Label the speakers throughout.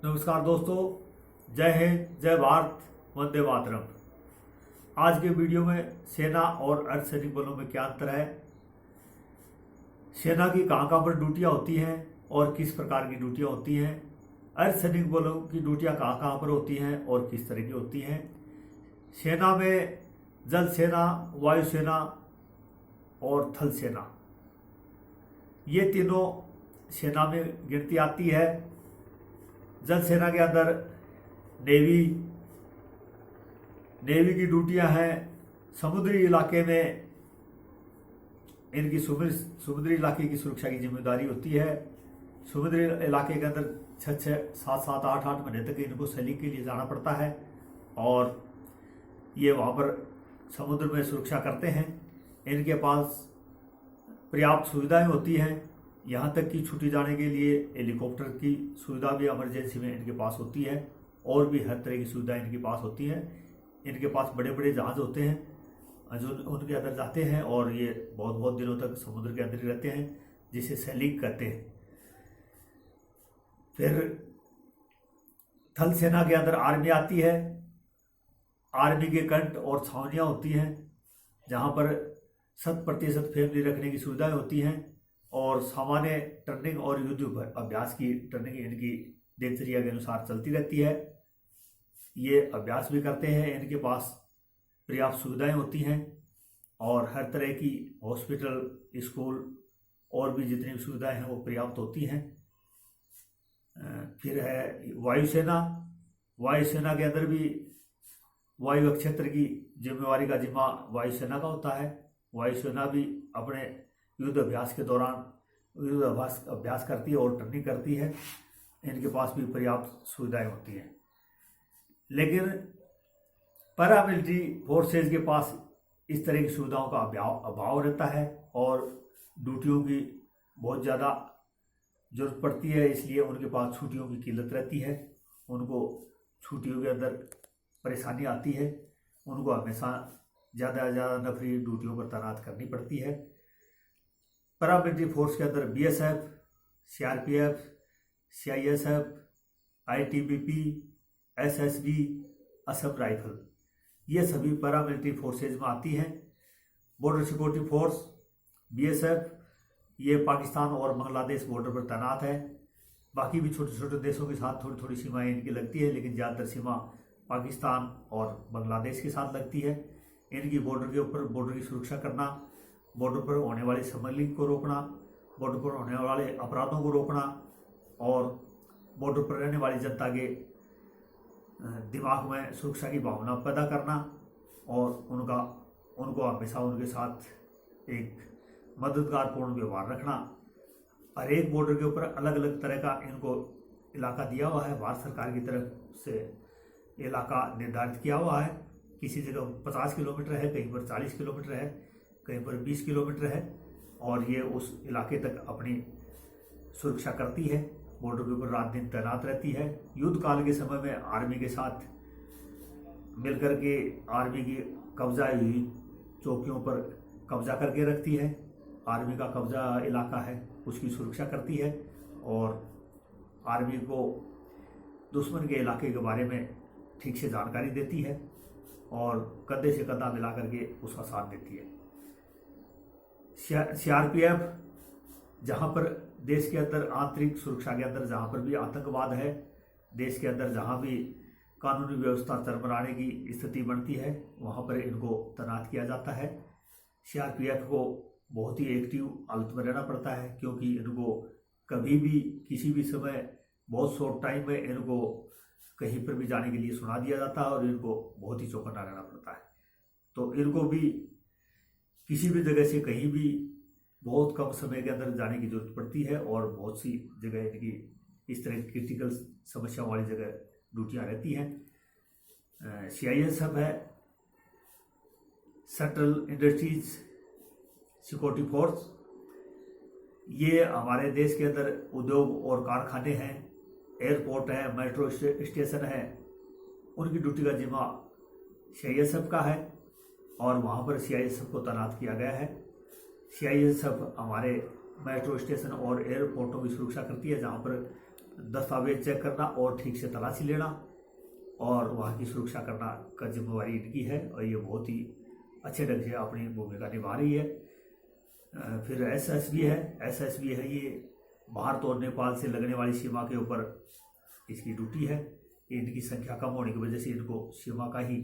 Speaker 1: नमस्कार दोस्तों, जय हिंद, जय भारत, वंदे मातरम। आज के वीडियो में सेना और अर्धसैनिक बलों में क्या अंतर है, सेना की कहाँ कहाँ पर ड्यूटियाँ होती हैं और किस प्रकार की ड्यूटियाँ होती हैं, अर्धसैनिक बलों की ड्यूटियाँ कहाँ कहाँ पर होती हैं और किस तरह की होती हैं। सेना में जल सेना, वायुसेना और थल सेना, ये तीनों सेना में गिनती आती है। जल सेना के अंदर नेवी की ड्यूटियां हैं। समुद्री इलाके में इनकी समुद्री इलाके की सुरक्षा की जिम्मेदारी होती है। समुद्री इलाके के अंदर 6-6, 7-7, 8-8 महीने तक इनको सैलिंग के लिए जाना पड़ता है और ये वहाँ पर समुद्र में सुरक्षा करते हैं। इनके पास पर्याप्त सुविधाएं होती हैं, यहाँ तक कि छुट्टी जाने के लिए हेलीकॉप्टर की सुविधा भी इमरजेंसी में इनके पास होती है और भी हर तरह की सुविधा इनके पास होती है। इनके पास बड़े बड़े जहाज़ होते हैं जो उनके अंदर जाते हैं और ये बहुत बहुत दिनों तक समुद्र के अंदर ही रहते हैं, जिसे सैलिंग कहते हैं। फिर थल सेना के अंदर आर्मी आती है। आर्मी के कैंट और छावनियाँ होती हैं जहाँ पर 100% फैमिली रखने की सुविधाएं होती हैं और सामान्य ट्रेनिंग और युद्ध अभ्यास की ट्रेनिंग इनकी दिनचर्या के अनुसार चलती रहती है। ये अभ्यास भी करते हैं। इनके पास पर्याप्त सुविधाएं होती हैं और हर तरह की हॉस्पिटल, स्कूल और भी जितनी सुविधाएं हैं वो पर्याप्त होती हैं। फिर है वायुसेना। वायुसेना के अंदर भी वायु क्षेत्र की जिम्मेवारी का जिम्मा वायुसेना का होता है। वायुसेना भी अपने युद्ध अभ्यास के दौरान युद्ध अभ्यास करती है और ट्रेनिंग करती है। इनके पास भी पर्याप्त सुविधाएं होती हैं। लेकिन पैरामिलिट्री फोर्सेज के पास इस तरह की सुविधाओं का अभाव रहता है और ड्यूटियों की बहुत ज़्यादा जरूरत पड़ती है, इसलिए उनके पास छुट्टियों की किल्लत रहती है। उनको छुट्टियों के अंदर परेशानी आती है। उनको हमेशा ज़्यादा से ज़्यादा नफरी ड्यूटियों पर तैनात करनी पड़ती है। पैरामिलिट्री फोर्स के अंदर BSF, CRPF, CISF, ITBP, SSB, Assam rifle, ये सभी पैरामिलिट्री फोर्सेज में आती हैं। बॉर्डर सिक्योरिटी फोर्स BSF, ये पाकिस्तान और बांग्लादेश बॉर्डर पर तैनात है। बाकी भी छोटे छोटे देशों के साथ थोड़ी थोड़ी सीमाएं इनकी लगती है, लेकिन ज़्यादातर सीमा पाकिस्तान और बांग्लादेश के साथ लगती है। इनकी बॉर्डर के ऊपर बॉर्डर की सुरक्षा करना, बॉर्डर पर होने वाली स्मगलिंग को रोकना, बॉर्डर पर होने वाले अपराधों को रोकना और बॉर्डर पर रहने वाली जनता के दिमाग में सुरक्षा की भावना पैदा करना और उनको हमेशा उनके साथ एक मददगारपूर्ण व्यवहार रखना। हर एक बॉर्डर के ऊपर अलग अलग तरह का इनको इलाका दिया हुआ है। भारत सरकार की तरफ से इलाका निर्धारित किया हुआ है। किसी जगह 50 किलोमीटर है, कहीं पर 40 किलोमीटर है, कहीं पर 20 किलोमीटर है और ये उस इलाके तक अपनी सुरक्षा करती है। बॉर्डर के ऊपर रात दिन तैनात रहती है। युद्ध काल के समय में आर्मी के साथ मिलकर के आर्मी की कब्जा हुई चौकियों पर कब्जा करके रखती है। आर्मी का कब्जा इलाका है उसकी सुरक्षा करती है और आर्मी को दुश्मन के इलाके के बारे में ठीक से जानकारी देती है और कंधे से कंधा मिला करके उसका साथ देती है। CRPF, जहाँ पर देश के अंदर आंतरिक सुरक्षा के अंदर जहाँ पर भी आतंकवाद है, देश के अंदर जहाँ भी कानूनी व्यवस्था चरमराने की स्थिति बनती है, वहाँ पर इनको तैनात किया जाता है। CRPF को बहुत ही एक्टिव हालत में रहना पड़ता है, क्योंकि इनको कभी भी किसी भी समय बहुत शॉर्ट टाइम में इनको कहीं पर भी जाने के लिए सुना दिया जाता है और इनको बहुत ही चौकन्ना रहना पड़ता है। तो इनको भी किसी भी जगह से कहीं भी बहुत कम समय के अंदर जाने की जरूरत पड़ती है और बहुत सी जगह इनकी इस तरह की क्रिटिकल समस्या वाली जगह ड्यूटियाँ रहती हैं। CISF है, सेंट्रल इंडस्ट्रीज सिक्योरिटी फोर्स। ये हमारे देश के अंदर उद्योग और कारखाने हैं, एयरपोर्ट है, मेट्रो स्टेशन है, उनकी ड्यूटी का जिम्मा CISF का है और वहाँ पर CISF को तैनात किया गया है। CISF हमारे मेट्रो स्टेशन और एयरपोर्टों की सुरक्षा करती है, जहाँ पर दस्तावेज चेक करना और ठीक से तलाशी लेना और वहाँ की सुरक्षा करना का जिम्मेवारी इनकी है और ये बहुत ही अच्छे ढंग से अपनी भूमिका निभा रही है। फिर एसएसबी है, ये भारत और नेपाल से लगने वाली सीमा के ऊपर इसकी ड्यूटी है। इनकी संख्या कम होने की वजह से इनको सीमा का ही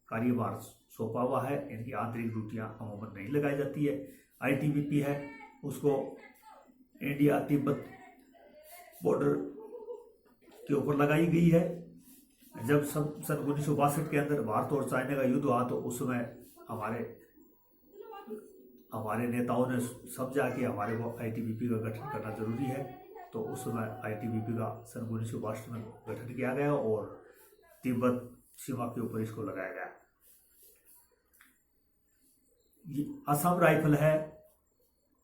Speaker 1: कार्यभार सौंपा हुआ है। इनकी आंतरिक ड्यूटियाँ अमूमन नहीं लगाई जाती है। आईटीबीपी है, उसको इंडिया तिब्बत बॉर्डर के ऊपर लगाई गई है। जब सन 1962 के अंदर भारत और चाइना का युद्ध हुआ तो उस समय हमारे नेताओं ने समझा कि हमारे को आईटीबीपी का गठन करना जरूरी है, तो उस समय आईटीबीपी का सन 1962 में गठन किया गया और तिब्बत सीमा के ऊपर इसको लगाया गया। ये असम राइफल है,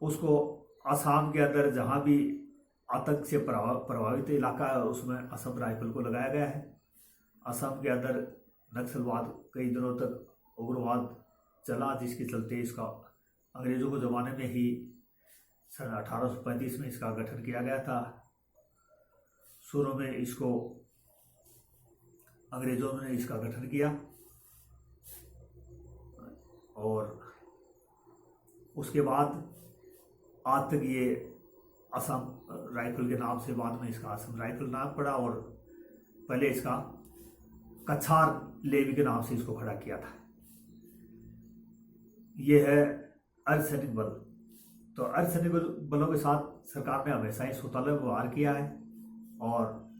Speaker 1: उसको असम के अंदर जहाँ भी आतंक से प्रभावित इलाका है उसमें असम राइफल को लगाया गया है। असम के अंदर नक्सलवाद कई दिनों तक उग्रवाद चला, जिसके चलते इसका अंग्रेजों के ज़माने में ही सन 1835 में इसका गठन किया गया था। शुरू में इसको अंग्रेजों ने इसका गठन किया और उसके बाद आज तक ये असम राइफल के नाम से बाद में इसका असम राइफल नाम पड़ा और पहले इसका कछार लेवी के नाम से इसको खड़ा किया था। ये है अर्धसैनिक बल। तो अर्धसैनिक बलों के साथ सरकार ने हमेशा ही सौतन्य व्यवहार किया है और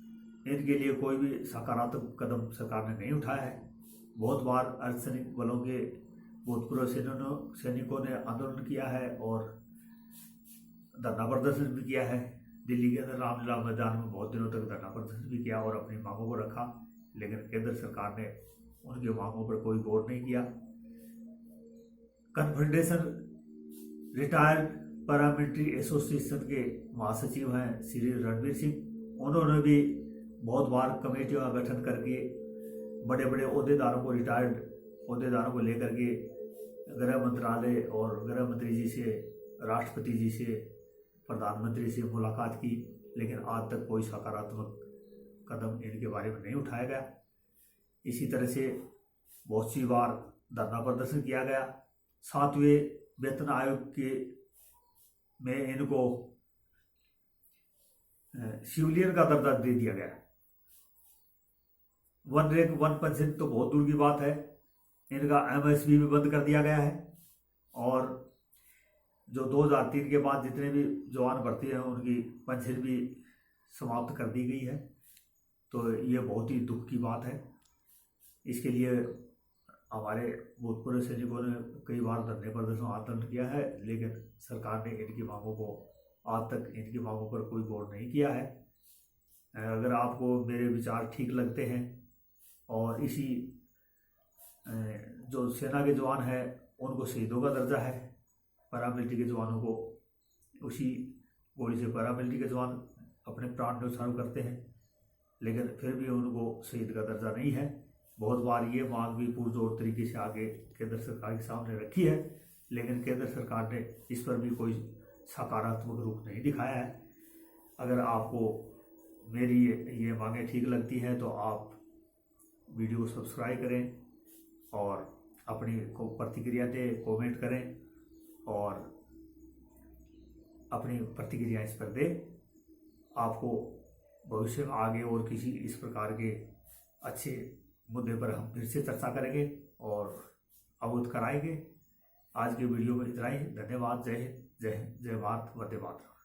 Speaker 1: इनके लिए कोई भी सकारात्मक कदम सरकार ने नहीं उठाया है। बहुत बार अर्धसैनिक बलों के भूतपूर्व सैनिकों ने आंदोलन किया है और धरना प्रदर्शन भी किया है। दिल्ली के अंदर रामलीला मैदान में बहुत दिनों तक धरना प्रदर्शन भी किया और अपनी मांगों को रखा, लेकिन केंद्र सरकार ने उनकी मांगों पर कोई गौर नहीं किया। कन्फेडरेशन रिटायर्ड पैरामिलिट्री एसोसिएशन के महासचिव हैं श्री रणवीर सिंह, उन्होंने भी बहुत बार कमेटियों का गठन करके बड़े बड़े ओहदेदारों को, रिटायर्ड ओहदेदारों को लेकर के गृह मंत्रालय और गृह मंत्री जी से, राष्ट्रपति जी से, प्रधानमंत्री से मुलाकात की, लेकिन आज तक कोई सकारात्मक कदम इनके बारे में नहीं उठाया गया। इसी तरह से बहुत सी बार धरना प्रदर्शन किया गया। 7वें वेतन आयोग के में इनको सिविलियन का दर्जा दे दिया गया। 1 रैंक 1 पेंशन तो बहुत दूर की बात है, इनका एमएसपी भी बंद कर दिया गया है और जो 2003 के बाद जितने भी जवान भर्ती हैं उनकी पेंशन भी समाप्त कर दी गई है। तो ये बहुत ही दुख की बात है। इसके लिए हमारे भूतपूर्व सैनिकों ने कई बार धरने प्रदर्शन आंदोलन किया है, लेकिन सरकार ने इनकी मांगों को आज तक इनकी मांगों पर कोई गौर नहीं किया है। अगर आपको मेरे विचार ठीक लगते हैं और इसी जो सेना के जवान हैं उनको शहीदों का दर्जा है, पैरामिलिट्री के जवानों को उसी गोली से पैरामिलिट्री के जवान अपने प्राण न्यौछावर करते हैं, लेकिन फिर भी उनको शहीद का दर्जा नहीं है। बहुत बार ये मांग भी पुरजोर तरीके से आगे केंद्र सरकार के सामने रखी है, लेकिन केंद्र सरकार ने इस पर भी कोई सकारात्मक रुख नहीं दिखाया है। अगर आपको मेरी ये मांगें ठीक लगती हैं तो आप वीडियो को सब्सक्राइब करें और अपनी प्रतिक्रिया दें, कमेंट करें और अपनी प्रतिक्रिया इस पर दें। आपको भविष्य में आगे और किसी इस प्रकार के अच्छे मुद्दे पर हम फिर से चर्चा करेंगे और अवगत कराएंगे। आज के वीडियो में इतना ही। धन्यवाद। जय हिंद, जय भारत, वंदे मातरम।